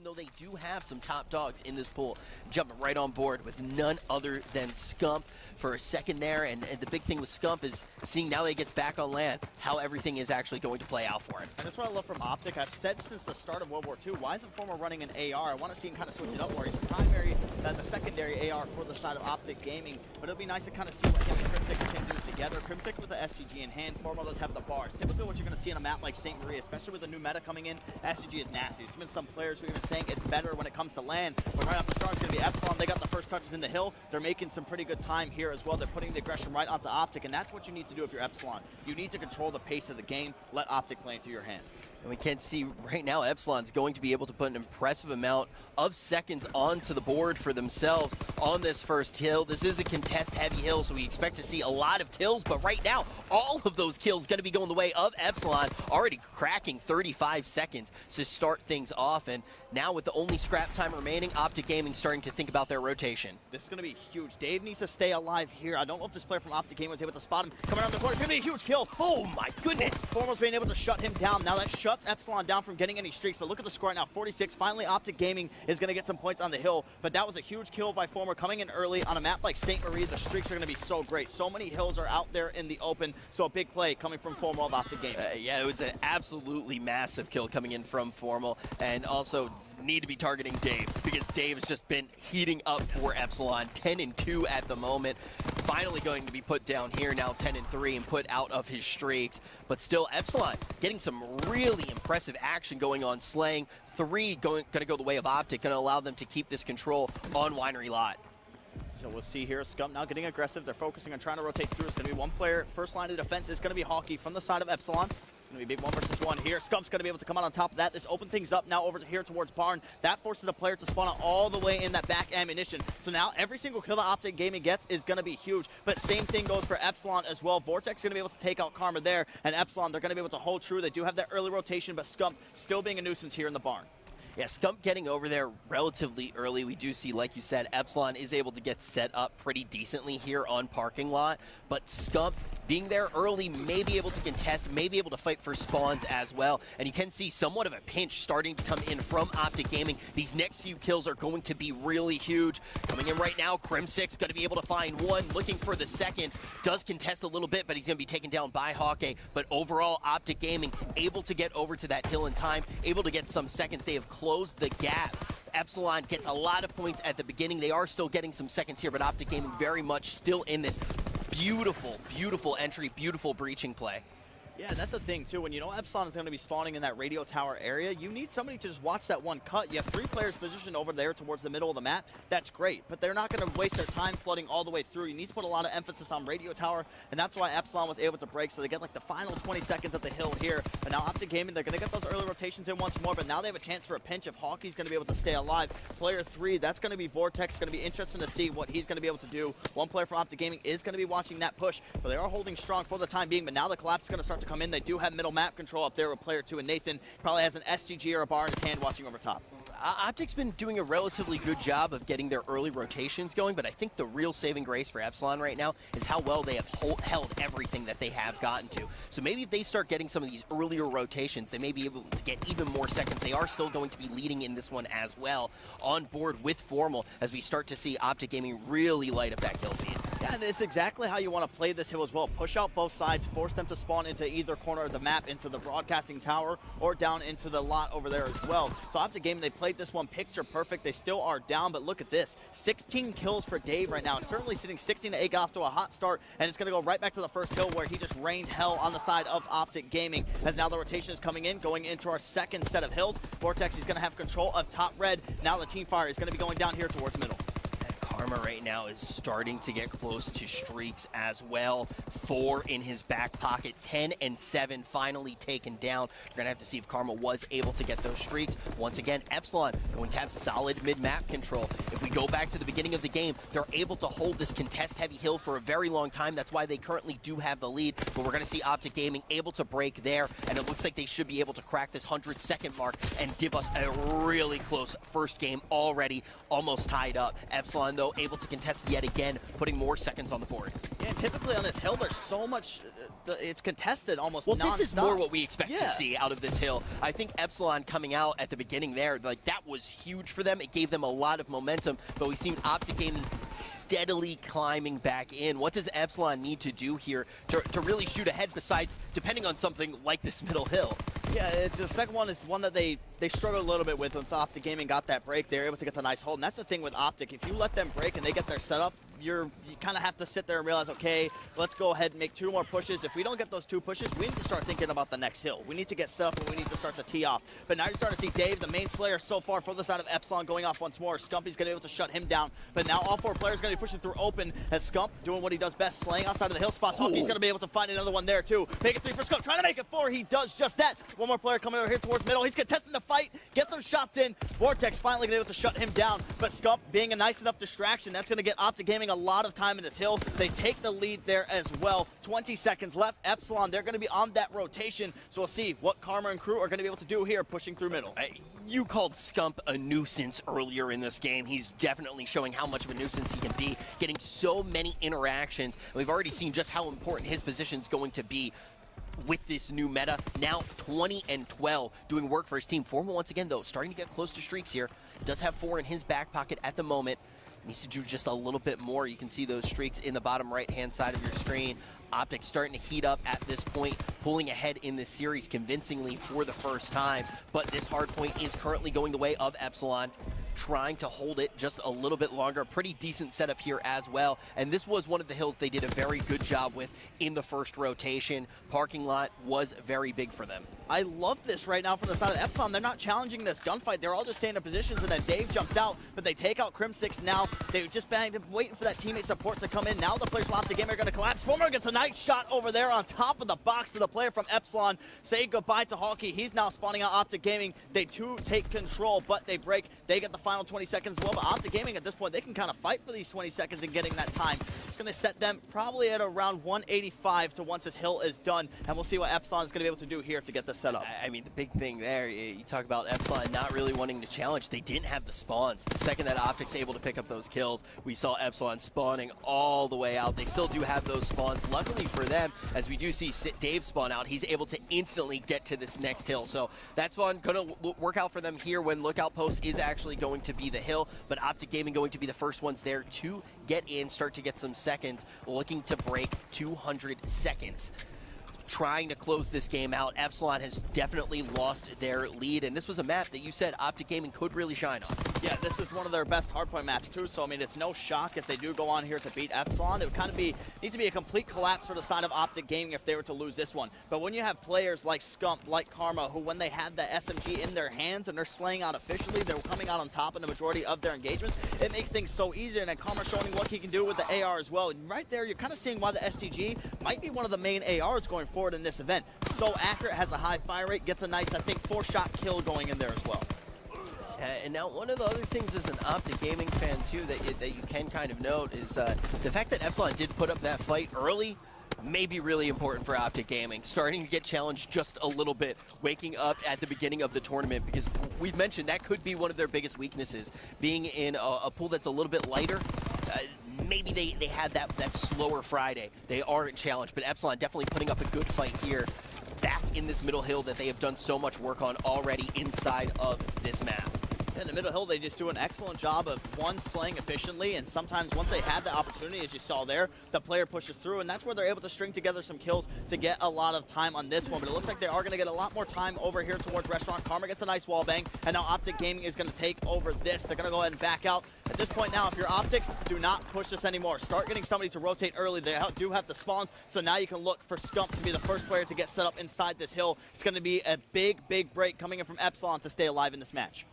even though they do have some top dogs in this pool. Jumping right on board with none other than Scump for a second there, and the big thing with Scump is seeing now that he gets back on land, how everything is actually going to play out for him. And that's what I love from Optic. I've said since the start of World War II, why isn't Former running an AR? I want to see him kind of switch it up more. He's the primary, the secondary AR for the side of Optic Gaming, but it'll be nice to kind of see what him and Crimsix can do together. Crimsix with the SCG in hand, Former does have the bars. Typically what you're going to see on a map like St. Marie, especially with the new meta coming in, SCG is nasty. There's been some players who are even saying it's better when it comes to land, but right off the start it's going to be Epsilon. They got the first touches in the hill. They're making some pretty good time here as well. They're putting the aggression right onto Optic, and that's what you need to do if you're Epsilon. You need to control the pace of the game, let Optic play into your hand. And we can see right now Epsilon's going to be able to put an impressive amount of seconds onto the board for themselves on this first hill. This is a contest-heavy hill, so we expect to see a lot of kills, but right now, all of those kills going to be going the way of Epsilon, already cracking 35 seconds to start things off, and now with the only scrap time remaining, Optic Gaming starting to think about their rotation. This is going to be huge. Dave needs to stay alive here. I don't know if this player from Optic Gaming was able to spot him coming around the corner. It's going to be a huge kill. Oh my goodness! Formal's being able to shut him down. Now that shuts Epsilon down from getting any streaks, but look at the score right now, 46. Finally, Optic Gaming is going to get some points on the hill, but that was a huge kill by Former coming in early on a map like St. Marie. The streaks are going to be so great. So many hills are out there in the open, so a big play coming from Formal of Optic Gaming. Yeah, it was an absolutely massive kill coming in from Formal, and also need to be targeting Dave, because Dave has just been heating up for Epsilon. 10-2 at the moment. Finally going to be put down here now, 10-3, and put out of his streaks. But still, Epsilon getting some really impressive action going on, slaying 3, going to go the way of Optic, going to allow them to keep this control on Winery Lot. So we'll see here, Scump now getting aggressive. They're focusing on trying to rotate through. It's going to be one player. First line of defense is going to be Hawkeye from the side of Epsilon. It's going to be big 1 versus 1 here. Scump's going to be able to come out on top of that. This opens things up now over to here towards Barn. That forces the player to spawn out all the way in that back ammunition. So now every single kill that Optic Gaming gets is going to be huge. But same thing goes for Epsilon as well. Vortex is going to be able to take out Karma there. And Epsilon, they're going to be able to hold true. They do have that early rotation, but Scump still being a nuisance here in the Barn. Yeah, Scump getting over there relatively early. We do see, like you said, Epsilon is able to get set up pretty decently here on Parking Lot, but Scump being there early may be able to contest, may be able to fight for spawns as well. And you can see somewhat of a pinch starting to come in from Optic Gaming. These next few kills are going to be really huge. Coming in right now, Crimsix going to be able to find one, looking for the second. Does contest a little bit, but he's going to be taken down by Hawkeye. But overall, Optic Gaming able to get over to that hill in time, able to get some seconds. They have closed the gap. Epsilon gets a lot of points at the beginning. They are still getting some seconds here, but Optic Gaming very much still in this. Beautiful, beautiful entry, beautiful breaching play. Yeah, that's the thing, too. When you know Epsilon is going to be spawning in that radio tower area, you need somebody to just watch that one cut. You have 3 players positioned over there towards the middle of the map. That's great, but they're not going to waste their time flooding all the way through. You need to put a lot of emphasis on radio tower, and that's why Epsilon was able to break, so they get like the final 20 seconds of the hill here. But now Optic Gaming, they're going to get those early rotations in once more, but now they have a chance for a pinch if Hawkeye's going to be able to stay alive. Player 3, that's going to be Vortex. Going to be interesting to see what he's going to be able to do. One player from Optic Gaming is going to be watching that push, but they are holding strong for the time being, but now the collapse is going to start to come in. They do have middle map control up there with player 2, and Nathan probably has an SGG or a bar in his hand watching over top. Optic's been doing a relatively good job of getting their early rotations going, but I think the real saving grace for Epsilon right now is how well they have held everything that they have gotten to. So maybe if they start getting some of these earlier rotations, they may be able to get even more seconds. They are still going to be leading in this one as well, on board with Formal, as we start to see Optic Gaming really light up that kill feed. Yeah, and it's exactly how you want to play this hill as well. Push out both sides, force them to spawn into either corner of the map, into the broadcasting tower, or down into the lot over there as well. So Optic Gaming, they played this one picture perfect. They still are down, but look at this. 16 kills for Dave right now. It's certainly sitting 16-8, got off to a hot start, and it's going to go right back to the first hill where he just rained hell on the side of Optic Gaming, as now the rotation is coming in, going into our second set of hills. Vortex is going to have control of top red. Now the team fire is going to be going down here towards middle. Karma right now is starting to get close to streaks as well. 4 in his back pocket, 10 and 7 finally taken down. We're gonna have to see if Karma was able to get those streaks. Once again, Epsilon going to have solid mid-map control. If we go back to the beginning of the game, they're able to hold this contest-heavy hill for a very long time. That's why they currently do have the lead, but we're gonna see Optic Gaming able to break there, and it looks like they should be able to crack this 100-second mark and give us a really close first game already, almost tied up. Epsilon, though, able to contest yet again, putting more seconds on the board. Yeah, and typically on this hill, there's so much, it's contested almost Well, non-stop. this is more what we expect Yeah. to see out of this hill. I think Epsilon coming out at the beginning there, like that was huge for them. It gave them a lot of momentum, but we've seen Optic Gaming steadily climbing back in. What does Epsilon need to do here to really shoot ahead besides depending on something like this middle hill? Yeah, the second one is one that they struggled a little bit with once Optic Gaming got that break. They're able to get the nice hold, and that's the thing with Optic. If you let them break and they get their setup, you kind of have to sit there and realize, okay, let's go ahead and make 2 more pushes. If we don't get those 2 pushes, we need to start thinking about the next hill. We need to get set up and we need to start to tee off. But now you're starting to see Dave, the main slayer, so far for the side of Epsilon, going off once more. Scumpy's going to be able to shut him down. But now all 4 players going to be pushing through open as Scump doing what he does best, slaying outside of the hill spots. He's going to be able to find another one there too. Make it 3 for Scump, trying to make it 4. He does just that. One more player coming over here towards middle. He's contesting the fight, get some shots in. Vortex finally going to be able to shut him down. But Scump being a nice enough distraction, that's going to get Optic Gaming a lot of time in this hill. They take the lead there as well. 20 seconds left. Epsilon, they're going to be on that rotation. So we'll see what Karma and crew are going to be able to do here, pushing through middle. You called Scump a nuisance earlier in this game. He's definitely showing how much of a nuisance he can be, getting so many interactions. And we've already seen just how important his position is going to be with this new meta. Now 20 and 12 doing work for his team. Forma once again though starting to get close to streaks here. Does have 4 in his back pocket at the moment. Needs to do just a little bit more. You can see those streaks in the bottom right-hand side of your screen. Optic starting to heat up at this point, pulling ahead in this series convincingly for the first time. But this hard point is currently going the way of Epsilon, trying to hold it just a little bit longer. Pretty decent setup here as well. And this was one of the hills they did a very good job with in the first rotation. Parking lot was very big for them. I love this right now from the side of Epsilon. They're not challenging this gunfight. They're all just staying in positions, and then Dave jumps out, but they take out Crim6 now. They've just been waiting for that teammate support to come in. Now the players from Optic Gaming are going to collapse. Former gets a nice shot over there on top of the box to the player from Epsilon. Say goodbye to Hawkey. He's now spawning out Optic Gaming. They too take control, but they break. They get the final 20 seconds as well, but Optic Gaming at this point, they can kind of fight for these 20 seconds and getting that time. It's going to set them probably at around 185 to once this hill is done, and we'll see what Epsilon is going to be able to do here to get this set up. I mean, the big thing there, you talk about Epsilon not really wanting to challenge. They didn't have the spawns. The second that Optic's able to pick up those kills, we saw Epsilon spawning all the way out. They still do have those spawns. Luckily for them, as we do see Dave spawn out, he's able to instantly get to this next hill. So that's going to work out for them here when Lookout Post is actually going to be the hill, but Optic Gaming going to be the first ones there to get in, start to get some seconds, looking to break 200 seconds. Trying to close this game out. Epsilon has definitely lost their lead, and this was a map that you said Optic Gaming could really shine on. Yeah, this is one of their best hardpoint maps too, so I mean, it's no shock if they do go on here to beat Epsilon. It would kind of need to be a complete collapse for the side of Optic Gaming if they were to lose this one. But when you have players like Scump, like Karma, who when they had the SMG in their hands and they're slaying out efficiently, they're coming out on top in the majority of their engagements, it makes things so easier, and then Karma showing what he can do with the AR as well. And right there, you're kind of seeing why the STG might be one of the main ARs going forward in this event. So accurate, has a high fire rate, gets a nice, I think, 4-shot kill going in there as well. And now one of the other things as an Optic Gaming fan too that you can kind of note is the fact that Epsilon did put up that fight early may be really important for Optic Gaming. Starting to get challenged just a little bit, waking up at the beginning of the tournament, because we've mentioned that could be one of their biggest weaknesses, being in a pool that's a little bit lighter. Maybe they had that slower Friday. They aren't challenged, but Epsilon definitely putting up a good fight here, back in this middle hill that they have done so much work on already inside of this map. In the middle hill, they just do an excellent job of, one, slaying efficiently, and sometimes once they had the opportunity, as you saw there, the player pushes through, and that's where they're able to string together some kills to get a lot of time on this one. But it looks like they are going to get a lot more time over here towards Restaurant. Karma gets a nice wall bang, and now Optic Gaming is going to take over this. They're going to go ahead and back out. At this point now, if you're Optic, do not push this anymore. Start getting somebody to rotate early. They do have the spawns, so now you can look for Scump to be the first player to get set up inside this hill. It's going to be a big, big break coming in from Epsilon to stay alive in this match.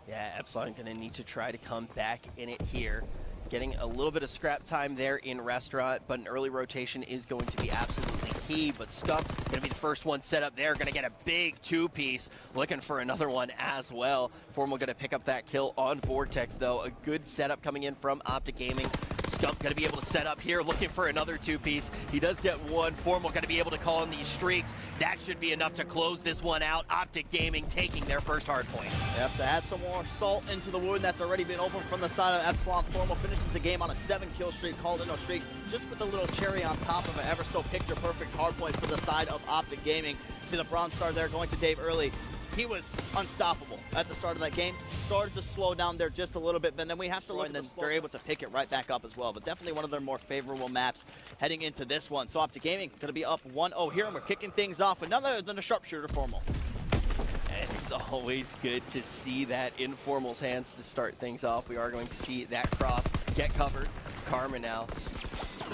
Yeah, Epsilon going to need to try to come back in it here. Getting a little bit of scrap time there in Restaurant, but an early rotation is going to be absolutely key. But Scump going to be the first one set up there. Going to get a big two-piece. Looking for another one as well. Formal going to pick up that kill on Vortex, though. A good setup coming in from Optic Gaming. Scump going to be able to set up here, looking for another two-piece. He does get one. Formal going to be able to call in these streaks. That should be enough to close this one out. Optic Gaming taking their first hard point. Yep, to add some more salt into the wound that's already been opened from the side of Epsilon. Formal finishes the game on a 7-kill streak, called in no streaks, just with a little cherry on top of an ever so picture-perfect hard point for the side of Optic Gaming. See the Bronze Star there going to Dave early. He was unstoppable at the start of that game. Started to slow down there just a little bit, but then we have to look, and then they're able to pick it right back up as well. But definitely one of their more favorable maps heading into this one. So Optic Gaming going to be up 1-0 here, and we're kicking things off with none other than a sharpshooter, Formal. And it's always good to see that in Formal's hands to start things off. We are going to see that cross get covered. Karma now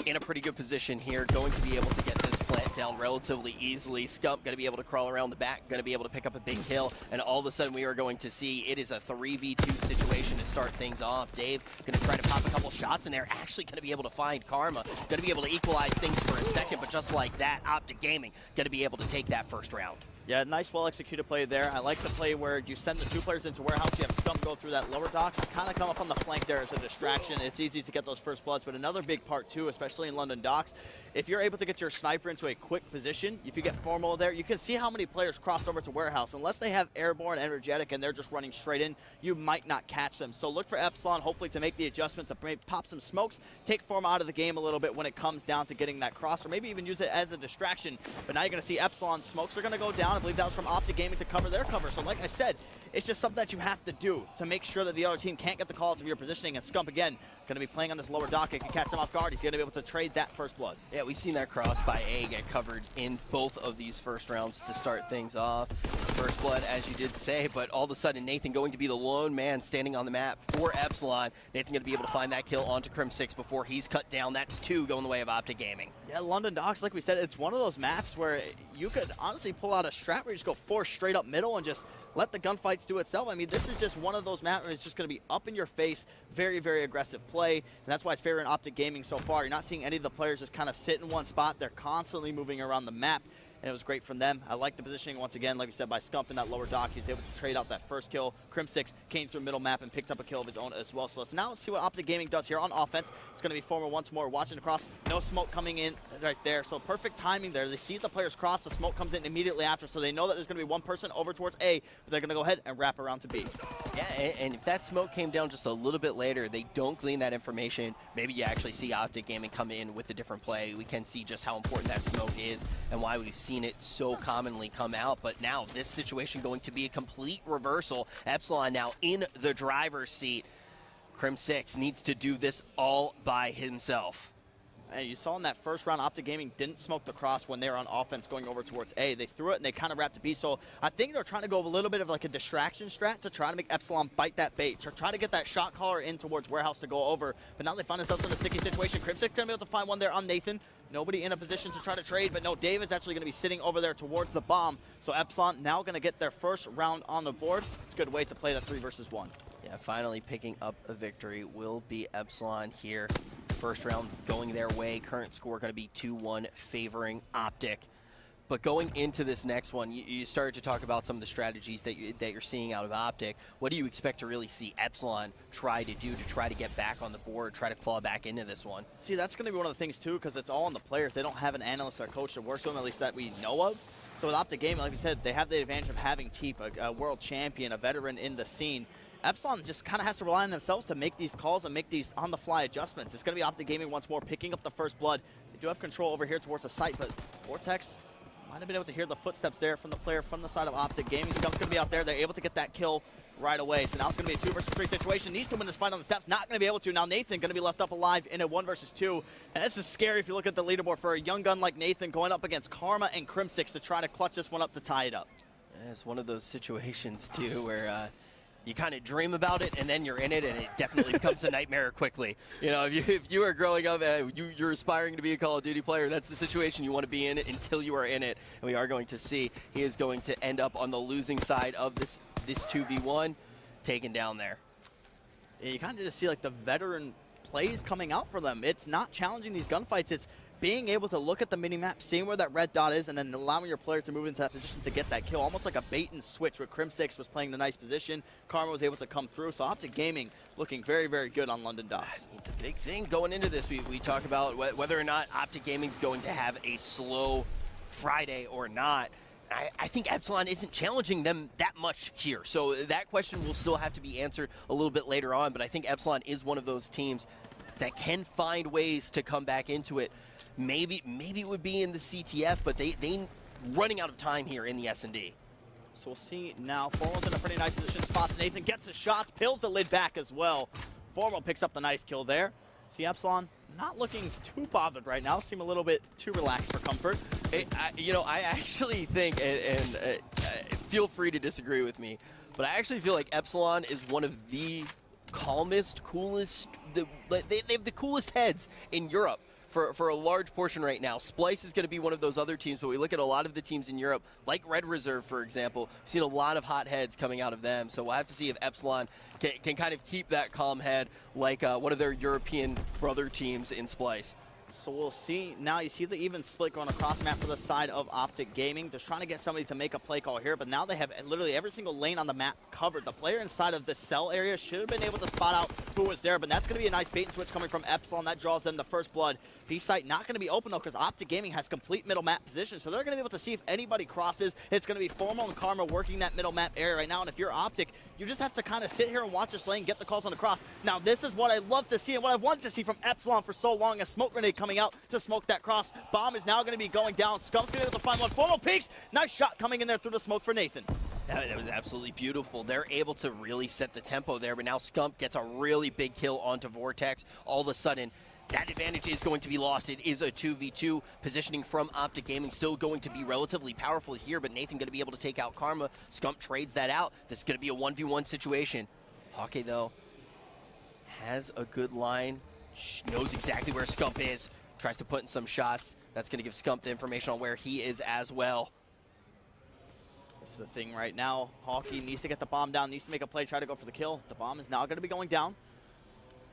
in a pretty good position here, going to be able to get this plant down relatively easily. Scump going to be able to crawl around the back, going to be able to pick up a big kill, and all of a sudden we are going to see it is a 3v2 situation to start things off. Dave going to try to pop a couple shots in there, actually going to be able to find Karma, going to be able to equalize things for a second, but just like that, Optic Gaming going to be able to take that first round. Yeah, nice, well-executed play there. I like the play where you send the two players into warehouse, you have Scump go through that lower docks, kind of come up on the flank there as a distraction. It's easy to get those first bloods, but another big part too, especially in London docks, if you're able to get your sniper into a quick position, if you get Formal there, you can see how many players cross over to warehouse. Unless they have airborne, energetic, and they're just running straight in, you might not catch them. So look for Epsilon, hopefully to make the adjustment, to maybe pop some smokes, take Formal out of the game a little bit when it comes down to getting that cross, or maybe even use it as a distraction. But now you're going to see Epsilon smokes are going to go down. I believe that was from Optic Gaming to cover their cover. So like I said, it's just something that you have to do to make sure that the other team can't get the call out of your positioning. And Scump, again, going to be playing on this lower dock. It can catch him off guard. He's going to be able to trade that first blood. Yeah, we've seen that cross by A get covered in both of these first rounds to start things off. First blood, as you did say, but all of a sudden, Nathan going to be the lone man standing on the map for Epsilon. Nathan going to be able to find that kill onto Crim6 before he's cut down. That's 2 going the way of Optic Gaming. Yeah, London docks, like we said, it's one of those maps where you could honestly pull out a strat where you just go 4 straight up middle and just let the gunfights do itself. I mean, this is just one of those maps where it's just going to be up in your face, very, very aggressive play, and that's why it's favoring Optic Gaming so far. You're not seeing any of the players just kind of sit in one spot. They're constantly moving around the map, and it was great from them. I like the positioning once again, like we said, by Scump in that lower dock. He was able to trade out that first kill. Crim6 came through middle map and picked up a kill of his own as well. So now let's see what Optic Gaming does here on offense. It's going to be Formal once more, watching across. No smoke coming in right there, so perfect timing there. They see the players cross, the smoke comes in immediately after, so they know that there's going to be one person over towards A, but they're going to go ahead and wrap around to B. Yeah, and if that smoke came down just a little bit later, they don't glean that information, maybe you actually see Optic Gaming come in with a different play. We can see just how important that smoke is and why we've seen it so commonly come out. But now this situation going to be a complete reversal. Epsilon now in the driver's seat. Crim6 needs to do this all by himself. And you saw in that first round, Optic Gaming didn't smoke the cross when they were on offense going over towards A. They threw it and they kind of wrapped to B. So I think they're trying to go a little bit of like a distraction strat to try to make Epsilon bite that bait, to try to get that shot caller in towards warehouse to go over. But now they find themselves in a sticky situation. Crim6 going to be able to find one there on Nathan. Nobody in a position to try to trade, but no, David's actually going to be sitting over there towards the bomb. So Epsilon now going to get their first round on the board. It's a good way to play that 3 versus 1. Yeah, finally picking up a victory will be Epsilon here. First round going their way. Current score going to be 2-1 favoring Optic. But going into this next one, you started to talk about some of the strategies that you're seeing out of Optic. What do you expect to really see Epsilon try to do to try to get back on the board, try to claw back into this one? See, that's going to be one of the things too, because it's all on the players. They don't have an analyst or coach that works with them, at least that we know of. So with Optic Gaming, like we said, they have the advantage of having Teep, a world champion, a veteran in the scene. Epsilon just kind of has to rely on themselves to make these calls and make these on-the-fly adjustments. It's going to be Optic Gaming once more, picking up the first blood. They do have control over here towards the site, but Vortex might have been able to hear the footsteps there from the player from the side of Optic Gaming. Scump's going to be out there. They're able to get that kill right away. So now it's going to be a 2 versus 3 situation. Needs to win this fight on the steps. Not going to be able to. Now Nathan going to be left up alive in a 1 versus 2. And this is scary if you look at the leaderboard for a young gun like Nathan going up against Karma and Crim6 to try to clutch this one up to tie it up. Yeah, it's one of those situations too where you kind of dream about it and then you're in it and it definitely becomes a nightmare quickly. You know, if you are growing up, you're aspiring to be a Call of Duty player, that's the situation you want to be in it until you are in it. And we are going to see he is going to end up on the losing side of this 2v1, taken down there. Yeah, you kind of just see like the veteran plays coming out for them. It's not challenging these gunfights. It's being able to look at the mini-map, seeing where that red dot is, and then allowing your player to move into that position to get that kill, almost like a bait and switch where Crim6 was playing the nice position. Karma was able to come through, so Optic Gaming looking very, very good on London Docks. The big thing going into this, we talk about whether or not Optic Gaming's going to have a slow Friday or not. I think Epsilon isn't challenging them that much here, so that question will still have to be answered a little bit later on, but I think Epsilon is one of those teams that can find ways to come back into it. Maybe it would be in the CTF, but they running out of time here in the S&D. So we'll see now. Formal's in a pretty nice position. Spots Nathan, gets his shots, peels the lid back as well. Formal picks up the nice kill there. See Epsilon not looking too bothered right now. Seem a little bit too relaxed for comfort. I actually think, and feel free to disagree with me, but I actually feel like Epsilon is one of the calmest, coolest, they have the coolest heads in Europe for a large portion right now. Splice is going to be one of those other teams, but we look at a lot of the teams in Europe, like Red Reserve, for example. We've seen a lot of hot heads coming out of them, so we'll have to see if Epsilon can kind of keep that calm head like one of their European brother teams in Splice. So we'll see. Now you see the even split going across the map for the side of Optic Gaming. Just trying to get somebody to make a play call here, but now they have literally every single lane on the map covered. The player inside of the cell area should have been able to spot out who was there, but that's going to be a nice bait and switch coming from Epsilon. That draws them the first blood. B site not going to be open though, because Optic Gaming has complete middle map position, so they're going to be able to see if anybody crosses. It's going to be Formal and Karma working that middle map area right now, and if you're Optic, you just have to kind of sit here and watch this lane, get the calls on the cross. Now this is what I love to see and what I've wanted to see from Epsilon for so long, a smoke grenade coming out to smoke that cross. Bomb is now going to be going down. Scump's going to be able to find one. Formal peeks. Nice shot coming in there through the smoke for Nathan. That was absolutely beautiful. They're able to really set the tempo there, but now Scump gets a really big kill onto Vortex. All of a sudden, that advantage is going to be lost. It is a 2v2. Positioning from Optic Gaming still going to be relatively powerful here, but Nathan going to be able to take out Karma. Scump trades that out. This is going to be a 1v1 situation. Hawkeye, though, has a good line. Knows exactly where Scump is. Tries to put in some shots. That's going to give Scump the information on where he is as well. This is the thing right now. Hawkeye needs to get the bomb down, needs to make a play, try to go for the kill. The bomb is now going to be going down.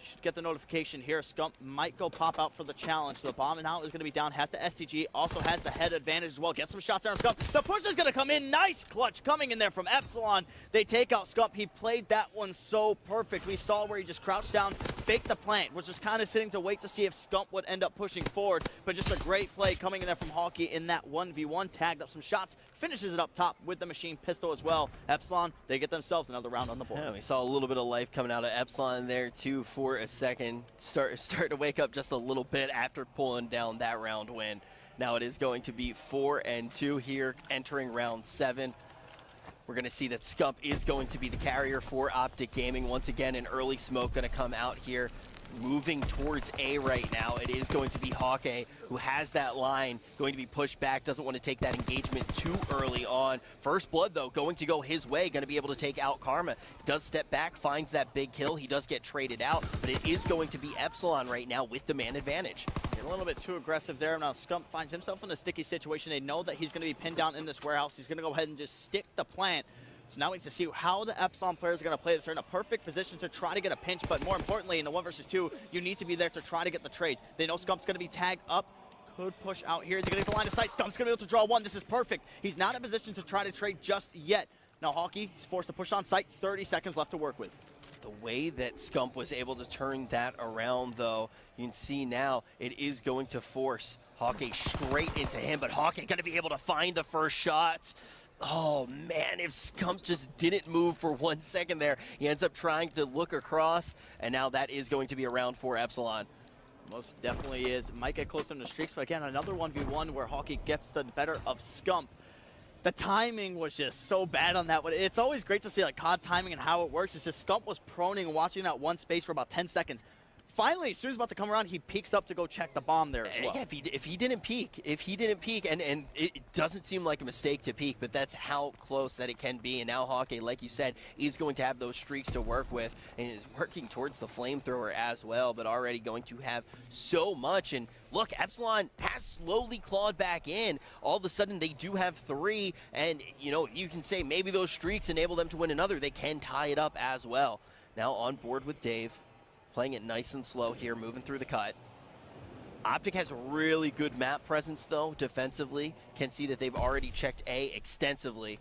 Should get the notification here. Scump might go pop out for the challenge. So the bomb now is going to be down. Has the STG. Also has the head advantage as well. Get some shots there on Scump. The push is going to come in. Nice clutch coming in there from Epsilon. They take out Scump. He played that one so perfect. We saw where he just crouched down, faked the plant. Was just kind of sitting to wait to see if Scump would end up pushing forward. But just a great play coming in there from Hawkeye in that 1v1. Tagged up some shots. Finishes it up top with the machine pistol as well. Epsilon, they get themselves another round on the board. Yeah, we saw a little bit of life coming out of Epsilon there too for a second. Start to wake up just a little bit after pulling down that round win. Now it is going to be 4-2 here entering round 7. We're going to see that Scump is going to be the carrier for Optic Gaming. Once again, an early smoke going to come out here. Moving towards A right now, it is going to be Hawkeye who has that line, going to be pushed back, doesn't want to take that engagement too early on. First blood, though, going to go his way, going to be able to take out Karma. Does step back, finds that big kill. He does get traded out, but it is going to be Epsilon right now with the man advantage. A little bit too aggressive there. Now Scump finds himself in a sticky situation. They know that he's going to be pinned down in this warehouse. He's going to go ahead and just stick the plant. So now we need to see how the Epsilon players are going to play this. They're in a perfect position to try to get a pinch, but more importantly, in the 1 versus 2, you need to be there to try to get the trades. They know Scump's going to be tagged up. Could push out here. Is he going to get the line of sight? Scump's going to be able to draw one. This is perfect. He's not in a position to try to trade just yet. Now Hawkeye is forced to push on site. 30 seconds left to work with. The way that Scump was able to turn that around, though, you can see now it is going to force Hawkeye straight into him, but Hawkeye going to be able to find the first shots. Oh, man, if Scump just didn't move for 1 second there, he ends up trying to look across, and now that is going to be a round for Epsilon. Most definitely is. Might get closer to the streaks, but again, another 1v1 where Hawkeye gets the better of Scump. The timing was just so bad on that one. It's always great to see like COD timing and how it works. It's just Scump was proning and watching that one space for about 10 seconds. Finally, as soon as he's about to come around, he peeks up to go check the bomb there as well. Yeah, if he didn't peek, and it doesn't seem like a mistake to peek, but that's how close that it can be. And now Hawkeye, like you said, is going to have those streaks to work with, and is working towards the flamethrower as well, but already going to have so much. And look, Epsilon has slowly clawed back in. All of a sudden, they do have 3, and you can say maybe those streaks enable them to win another. They can tie it up as well. Now on board with Dave. Playing it nice and slow here, moving through the cut. Optic has really good map presence, though, defensively. Can see that they've already checked A extensively,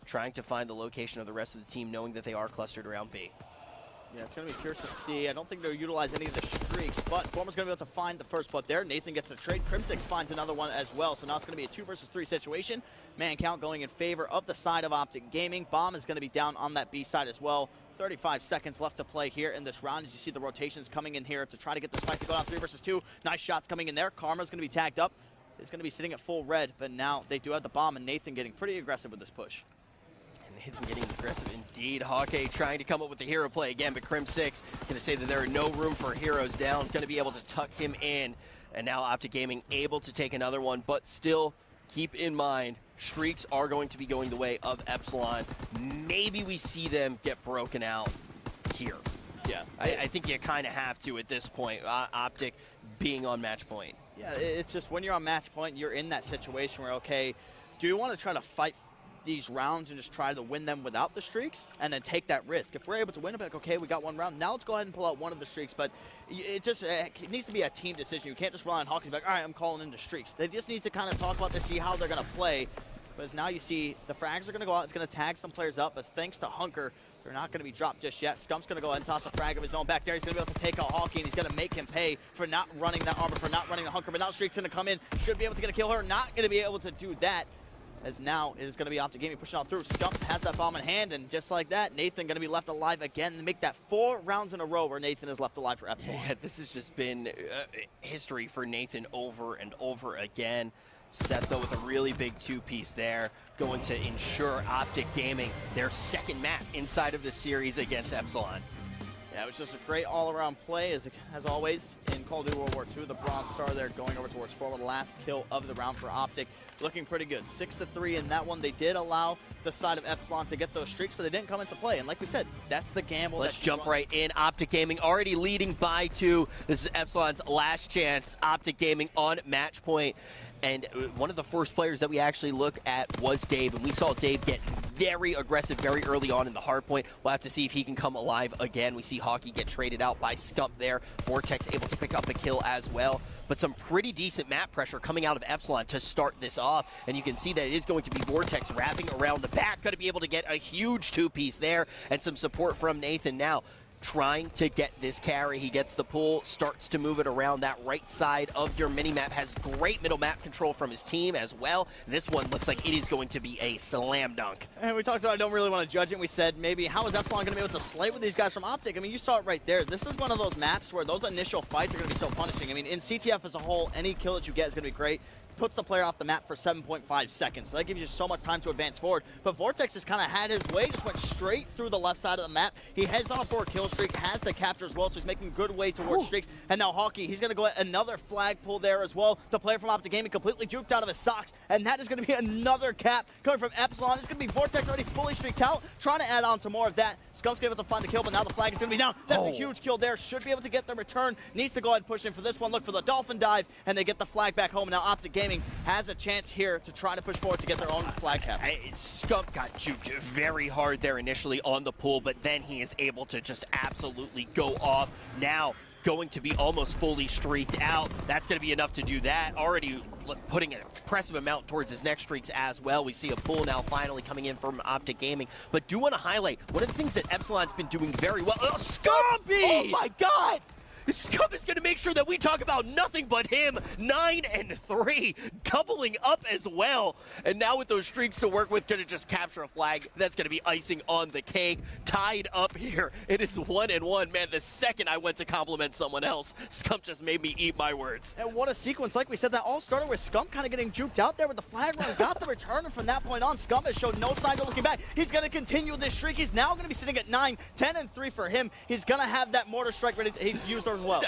trying to find the location of the rest of the team, knowing that they are clustered around B. Yeah, it's going to be curious to see. I don't think they'll utilize any of the streaks, but Former's going to be able to find the first blood there. Nathan gets a trade. Crimsix finds another one as well, so now it's going to be a 2 versus 3 situation. Man count going in favor of the side of Optic Gaming. Bomb is going to be down on that B side as well. 35 seconds left to play here in this round as you see the rotations coming in here to try to get this fight to go down 3 versus 2. Nice shots coming in there. Karma's going to be tagged up. It's going to be sitting at full red, but now they do have the bomb, and Nathan getting pretty aggressive with this push. Nathan getting aggressive indeed. Hawkeye trying to come up with the hero play again, but Crim6 going to say that there are no room for heroes down. Going to be able to tuck him in. And now Optic Gaming able to take another one, but still keep in mind, streaks are going to be going the way of Epsilon. Maybe we see them get broken out here. Yeah. I think you kind of have to at this point, Optic being on match point. Yeah, it's just when you're on match point, you're in that situation where, okay, do you want to try to fight these rounds and just try to win them without the streaks and then take that risk? If we're able to win, I'm like, okay, we got one round. Now let's go ahead and pull out one of the streaks, but it needs to be a team decision. You can't just rely on Hawkeye like, all right, I'm calling in the streaks. They just need to kind of talk about this, see how they're going to play. Because now you see the frags are going to go out. It's going to tag some players up, but thanks to Hunker, they're not going to be dropped just yet. Scump's going to go ahead and toss a frag of his own back there. He's going to be able to take out Hawkeye, and he's going to make him pay for not running that armor, for not running the Hunker. But now Streak's going to come in, should be able to get a kill her. Not going to be able to do that, as now it is going to be Optic Gaming pushing out through. Scump has that bomb in hand, and just like that, Nathan going to be left alive again and make that 4 rounds in a row where Nathan is left alive for Epsilon. Yeah, this has just been history for Nathan over and over again. Seth, though, with a really big 2-piece there, going to ensure Optic Gaming their second map inside of the series against Epsilon. Yeah, it was just a great all-around play, as always, in Call of Duty World War II. The Bronze Star there going over towards forward. Last kill of the round for Optic. Looking pretty good. 6-3 in that one. They did allow the side of Epsilon to get those streaks, but they didn't come into play. And like we said, that's the gamble. Let's jump right in. Optic Gaming already leading by 2. This is Epsilon's last chance. Optic Gaming on match point. And one of the first players that we actually look at was Dave, and we saw Dave get very aggressive very early on in the hard point. We'll have to see if he can come alive again. We see Hawkeye get traded out by Scump there. Vortex able to pick up a kill as well. But some pretty decent map pressure coming out of Epsilon to start this off. And you can see that it is going to be Vortex wrapping around the back. Going to be able to get a huge 2-piece there, and some support from Nathan now. Trying to get this carry. He gets the pull, starts to move it around that right side of your mini-map. Has great middle map control from his team as well. This one looks like it is going to be a slam dunk. And we talked about I don't really want to judge it. We said maybe how is Epsilon going to be able to slay with these guys from Optic? I mean, you saw it right there. This is one of those maps where those initial fights are going to be so punishing. I mean, in CTF as a whole, any kill that you get is going to be great. Puts the player off the map for 7.5 seconds. So that gives you so much time to advance forward. But Vortex just kind of had his way, just went straight through the left side of the map. He heads on a 4-kill streak, has the capture as well, so he's making good way towards streaks. And now Hawkeye, he's going to go at another flag pull there as well. The player from Optic Gaming completely juked out of his socks, and that is going to be another cap coming from Epsilon. It's going to be Vortex already fully streaked out, trying to add on to more of that. Scump's going to be able to find the kill, but now the flag is going to be down. That's a huge kill there. Should be able to get the return. Needs to go ahead and push in for this one. Look for the Dolphin dive, and they get the flag back home. Now Optic Gaming has a chance here to try to push forward to get their own flag cap. Scump got juked very hard there initially on the pull, but then he is able to just absolutely go off. Now going to be almost fully streaked out. That's going to be enough to do that. Already putting an impressive amount towards his next streaks as well. We see a pull now finally coming in from Optic Gaming. But do want to highlight one of the things that Epsilon's been doing very well. Oh, Scumpy! Oh my God! Scump is going to make sure that we talk about nothing but him. 9-3, doubling up as well. And now with those streaks to work with, going to just capture a flag. That's going to be icing on the cake. Tied up here. It is 1-1. Man, the second I went to compliment someone else, Scump just made me eat my words. And what a sequence. Like we said, that all started with Scump kind of getting juked out there with the flag run. Got the return, and from that point on, Scump has showed no signs of looking back. He's going to continue this streak. He's now going to be sitting at 9, 10-3 for him. He's going to have that mortar strike ready. He's used as well.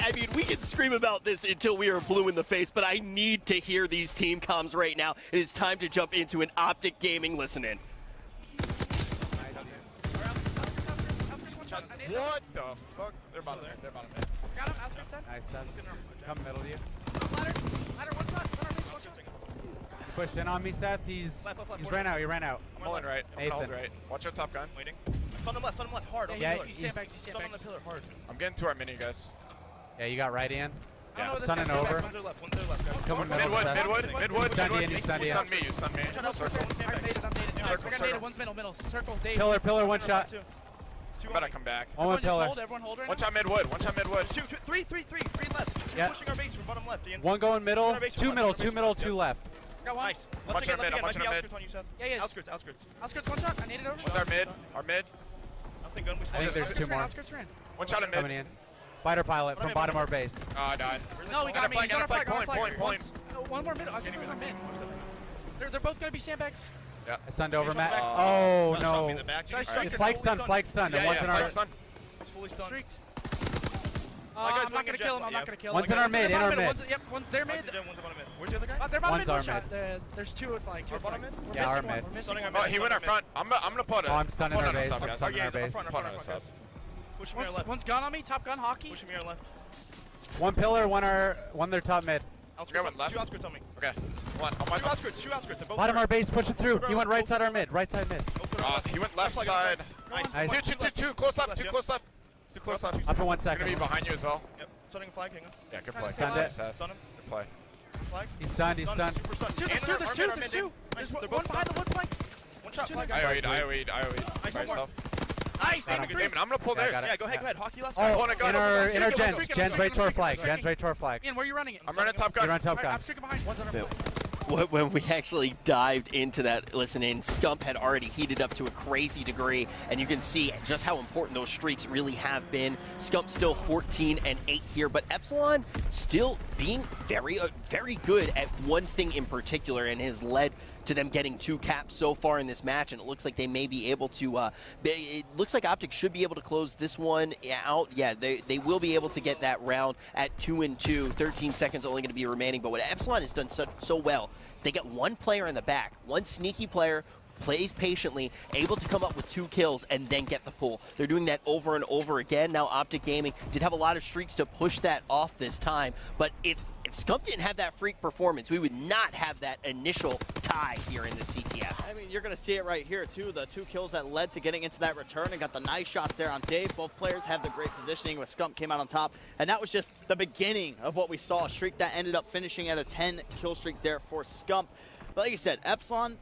I mean, we can scream about this until we are blue in the face, but I need to hear these team comms right now. It is time to jump into an Optic Gaming listen-in. What the fuck? They're bottom mid. They're bottom mid. Got him. Outskirts dead. Nice, son. Come middle to you. Ladder. Ladder. One shot. One shot. Push in on me, Seth. He's ran out. He ran out. I'm holding right. I'm Nathan. holding right. Watch out, top gun. Waiting. Stun him left. Hard. Yeah, He sandbags. Stun on the pillar hard. I'm getting to our mini, guys. Yeah, you got right in. Yeah. this Sunning guy's over. One's to their left, one's to their left, guys. Coming middle. Midwood. Stun Midwood. in, you stun You in. stun me. You stun me. Shut up, Circle. I'm naded, I'm naded. Guys, we're gonna nade it, one's middle. Circle, Dave. Pillar, one shot. You better come back. One with pillar. Everyone hold right One now. shot midwood. One shot midwood. Three left. Two Yeah. pushing our base from bottom left. Ian. One going middle, Our base from two left, middle, our base two from middle, left. two left. Got one. Nice. Left Watch our again, mid. left Watch again. our Might mid. be outskirts on you, Seth. Yeah. Outskirts, one shot. I naded over. What's our mid? Our mid. Nothing good. I think there's two more. Outskirts ran. One shot at Coming mid. in. Fighter pilot from bottom of our base. Oh, I died. No, we got me. He's on our flag. Point. One more middle. I can't even mid. They're both gonna be sandbags. Yeah. I stunned over, Matt. Oh. Oh, Should no. I strike this? Flag stun, and one's in our... He's fully stunned. Streaked. guy's I'm not gonna kill him. I'm not gonna kill him. One's in our mid, in our mid. Yep, one's their mid. Where's the other guy? They're bottom One's mid, one our shot. There's two at flag. Our bottom mid? Yeah, our mid. We're missing one. Oh, he went our front. I'm gonna put it. Oh, I'm stunning our base. Guys. I'm stunning our base. Front on us, guys. Push me left. One's gun on me. Top gun. Hockey. Pushing me on left. One pillar, one their top mid. Outskirts went left. Two outskirts on me. Okay. One. On my outskirts. Two outskirts. They're both Bottom hurt. our base, pushing through. He went right side our mid, right side mid. He went left side. Nice. Two. Close left. Too close left. Too close left. Up for 1 Gonna second. be behind you as well. Yep. Stunning flag. Hang on. Yeah, good Trying play. to stay alive. Stunned it. Good play. Flag. He's stunned, he's stunned. Super stunned. There's two. There's one behind the wood flank. One shot flag. I by yourself. Nice. Got him. Damon, I'm gonna pull Yeah, theirs. got it. Yeah, go ahead. Hockey last Oh, One, I got in our it. Jen's right to our flag. Jen's right to our flag. Ian, where are you running it? I'm running top You're gun. on top Alright, gun. I'm streaking behind. One's on our Bill. flag. When we actually dived into that listening, Scump had already heated up to a crazy degree, and you can see just how important those streaks really have been. Scump still 14-8 here, but Epsilon still being very good at one thing in particular, and has led to them getting 2 caps so far in this match, and it looks like they may be able to, it looks like Optic should be able to close this one out. Yeah, they will be able to get that round at 2-2. 13 seconds only going to be remaining, but what Epsilon has done so well is they get one player in the back, one sneaky player, plays patiently, able to come up with 2 kills and then get the pull. They're doing that over and over again. Now Optic Gaming did have a lot of streaks to push that off this time, but if Scump didn't have that freak performance, we would not have that initial tie here in the CTF. I mean, you're going to see it right here, too. The 2 kills that led to getting into that return and got the nice shots there on Dave. Both players have the great positioning, with Scump came out on top. And that was just the beginning of what we saw, a streak that ended up finishing at a 10-kill streak there for Scump. But like you said, Epsilon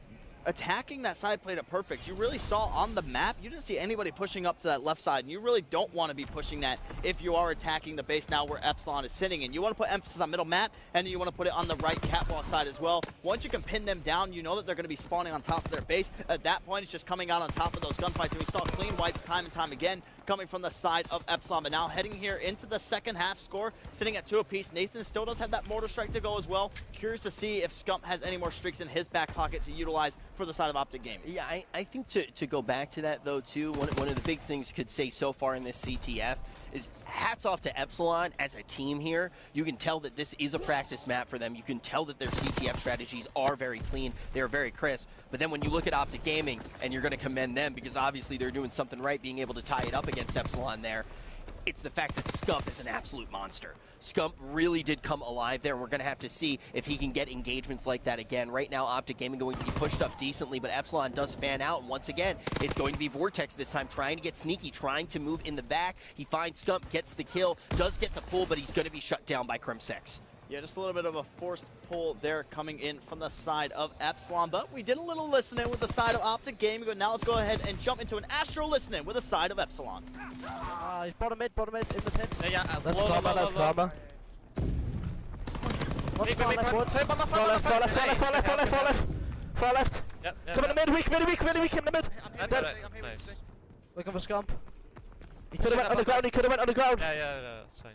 attacking that side played it perfect. You really saw on the map, you didn't see anybody pushing up to that left side, and you really don't want to be pushing that if you are attacking the base now where Epsilon is sitting. And you want to put emphasis on middle mat, and then you want to put it on the right catwall side as well. Once you can pin them down, you know that they're going to be spawning on top of their base. At that point, it's just coming out on top of those gunfights, and we saw clean wipes time and time again coming from the side of Epsilon. But now heading here into the second half, score sitting at 2 apiece. Nathan still does have that mortar strike to go as well. Curious to see if Scump has any more streaks in his back pocket to utilize for the side of Optic Gaming. Yeah, I think to go back to that, though, too, one of the big things you could say so far in this CTF is hats off to Epsilon as a team here. You can tell that this is a practice map for them. You can tell that their CTF strategies are very clean. They're very crisp. But then when you look at Optic Gaming, and you're going to commend them because obviously they're doing something right, being able to tie it up against Epsilon there, it's the fact that Scump is an absolute monster. Scump really did come alive there, and we're going to have to see if he can get engagements like that again. Right now, Optic Gaming going to be pushed up decently, but Epsilon does fan out, and once again, it's going to be Vortex this time, trying to get sneaky, trying to move in the back. He finds Scump, gets the kill, does get the pull, but he's going to be shut down by Crim6. Yeah, just a little bit of a forced pull there coming in from the side of Epsilon, but we did a little listening with the side of Optic Gaming, but now let's go ahead and jump into an Astro listening with the side of Epsilon. He's bottom mid, in the pit. Yeah. That's karma, that's karma. Far left. Come in the mid, weak, in the mid. Looking for Scump. He could have went on the ground, Yeah, that's fine.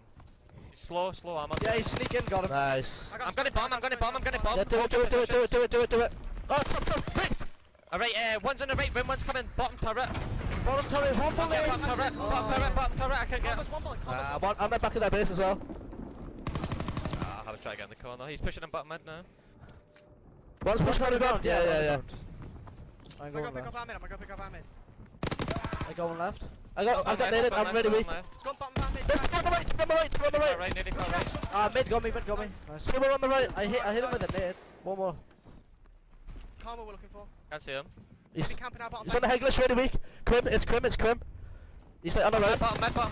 Slow armor. Yeah, he's sneaking, got him. Nice. I'm gonna bomb. Yeah, do it. Oh, stop, quick! Alright, one's on the right, one's coming. Bottom turret. Bottom turret, Bottom turret, I can't get him. I'm right back in that base as well. I have to try to get in the corner. He's pushing him bottom mid now. One's pushing on the ground, yeah. I'm I'm gonna going pick up left. Ahmed. I'm going left. I got naded, I'm ready weak. Go bottom Ahmed. This on the right. Right, nearly far right. Mid got me. Nice. Two more on the right. I hit him with a nade. One more. Karma we're looking for. Can't see him. He's Camping out bottom. on the Heglish, ready weak. It's Crim. He's like on the right.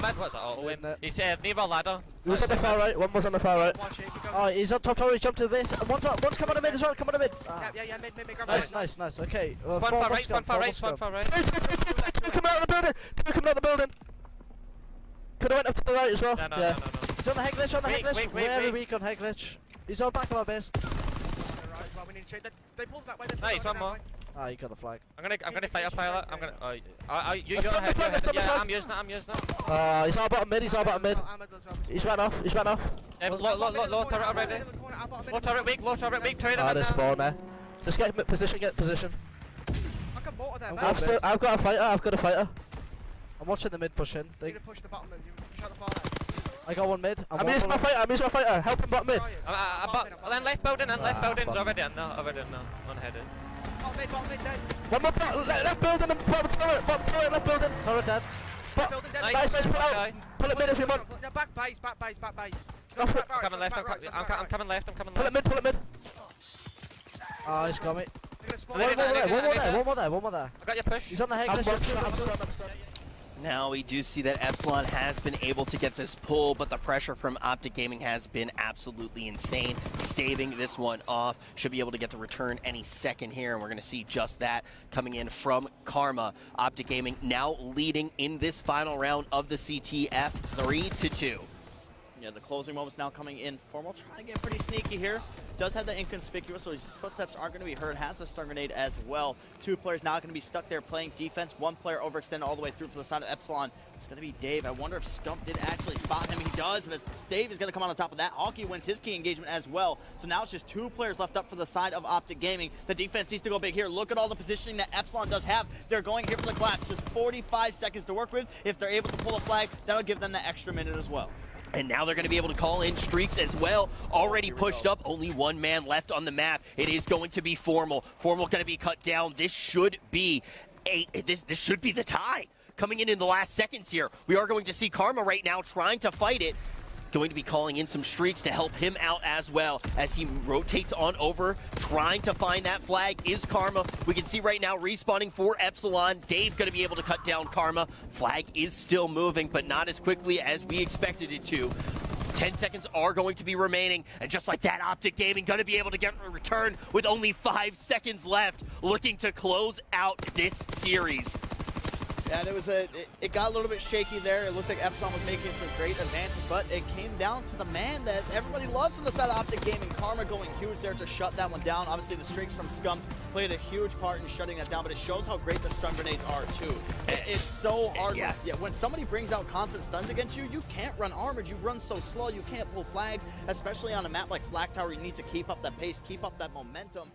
Med, what's that? Oh, win. He's near our ladder. He was on the far right, one was on the far right. Watch it, keep going. Oh, he's on top tower, he's jumped to the base. And one's come on the mid as well, come on the mid. Ah. Yeah, mid, grab Nice, okay. Spawn far right, spawn far right, spawn far right. Two coming out of the building, Could have went up to the right as well. No. He's on the head glitch, Very weak on head glitch. He's on back of our base. Right, well, we need to change. They pulled that way. Nice, one more. Ah, you got the flag. I'm gonna fight a pilot. I'm gonna. You I've go done the ahead. flag, I've done the Yeah, flag. I'm using it. He's all bottom mid, He's ran off. Low turret already. Low turret weak. Turret Ah, there's spawn there. Just get position. I can mortar there, mate. I've got a fighter. I'm watching the mid push in. You need to push the bottom mid. You push out the far left. I got one mid. I'm using my fighter. Help him bottom mid. Then left building's already in there. Unheaded. Bottom mid, dead. One more left building and bottom turret, left building. Turret dead. Building dead. Nice, pull out. Pull it mid if you want. No, back base. I'm coming left. I'm coming left. Pull it mid. Ah, he's got me. One more there. I got your push. He's on the head glitch. Now we do see that Epsilon has been able to get this pull, but the pressure from Optic Gaming has been absolutely insane. Staving this one off. Should be able to get the return any second here, and we're going to see just that coming in from Karma. Optic Gaming now leading in this final round of the CTF 3-2. Yeah, the closing moments now coming in. Formal trying to get pretty sneaky here. Does have the inconspicuous, so his footsteps aren't going to be heard. Has a stun grenade as well. Two players now going to be stuck there playing defense. One player overextended all the way through to the side of Epsilon. It's going to be Dave. I wonder if Scump did actually spot him. He does, but Dave is going to come on top of that. Hawkey wins his key engagement as well. So now it's just two players left up for the side of Optic Gaming. The defense needs to go big here. Look at all the positioning that Epsilon does have. They're going here for the collapse. Just 45 seconds to work with. If they're able to pull a flag, that'll give them the extra minute as well. And now they're going to be able to call in streaks as well. Already pushed up, only one man left on the map. It is going to be Formal. Formal going to be cut down. This should be this should be the tie. Coming in the last seconds here. We are going to see Karma right now trying to fight it. Going to be calling in some streaks to help him out as well as he rotates on over, trying to find that flag is Karma. We can see right now respawning for Epsilon. Dave going to be able to cut down Karma. Flag is still moving, but not as quickly as we expected it to. 10 seconds are going to be remaining, and just like that, Optic Gaming going to be able to get a return with only 5 seconds left, looking to close out this series. Yeah, it got a little bit shaky there. It looked like Epsilon was making some great advances, but it came down to the man that everybody loves from the side of Optic Gaming. Karma going huge there to shut that one down. Obviously, the streaks from Scum played a huge part in shutting that down, but it shows how great the stun grenades are, too. It's so hard. Yes. Yeah, when somebody brings out constant stuns against you, you can't run armored. You run so slow, you can't pull flags, especially on a map like Flag Tower. You need to keep up that pace, keep up that momentum.